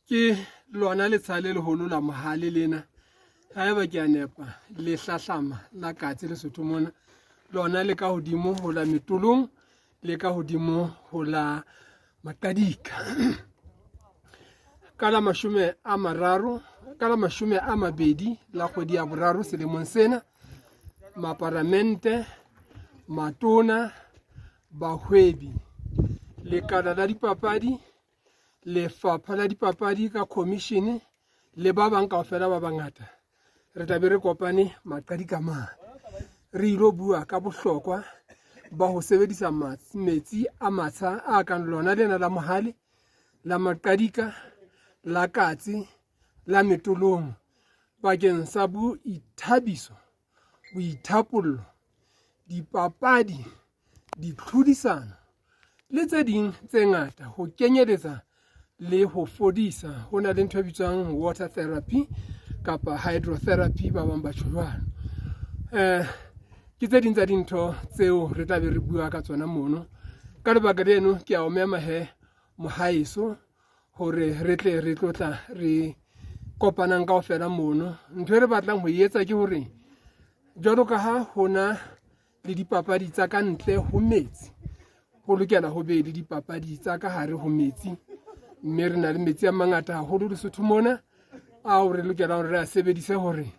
ke lona letsale le holo la Mohale lena haeba ke a nepa le hlahlama la katse le Sotho mona lona le ka hodimo ho la metulong le ka hodimo ho la maqadika ka la 20 la kgwedi ya boraro selemong sena maparamente matona bahwebi lekala la dipapadi lefapha la dipapadi ka commission le ba bang kaofela ba bangata re tla be re kopane maqadika mane re ilo bua ka bohlokwa ba ho sebedisa metsi a matsha a kang lona lena la Mohale la maqadika la katse la metulong bakeng sa boithabiso boithapollo dipapadi ditlhodisano le tse ding tse ngata ho kenyeletsa le ho fodisa ho na le ntho e bitswang water therapy kapa hydrotherapy ba bang ba jwalo ke tse ding tsa dintho tseo re tla be re bua ka tsona mono ka lebaka leno ke a o mema he mohaeso hore re tle re tlotla re kopanang kaofela mono ntho e re batlang ho etsa ke hore jwalo ka ha hona le dipapadi tsa ka ntle ho metsi ho lokela ho be le dipapadi tsa ka hare ho metsi mme re na le metsi a mangata haholo Lesotho mona ao re lokela hore re a sebedise hore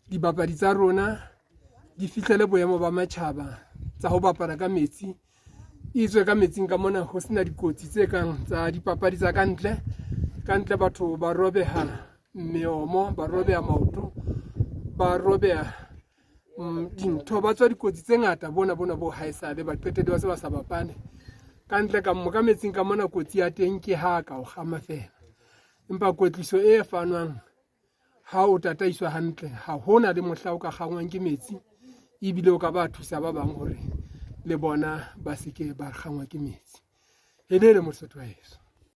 dibapadi tsa rona di fihlele boemo ba matjhaba tsa ho bapala ka metsi itswe ka metsing ka mona ho sena dikotsi tse kang tsa dipapadi tsa ka ntle batho ba robeha meomo ba robeha maoto ba robeha dintho ba tswa dikotsi tse ngata bona bo haesale ba qetedi ba se ba sa bapale ka ntle ka metsing ka mona kotsi ya teng ke ha ka o gama fela empa kwetliso e fanwang ha o tataiswa hantle ha hona le mohla o ka gangwang ke metsi ebile o ka ba thusa ba bang hore le bona ba seke ba gangwa ke metsi hele le Mosotho wa heso.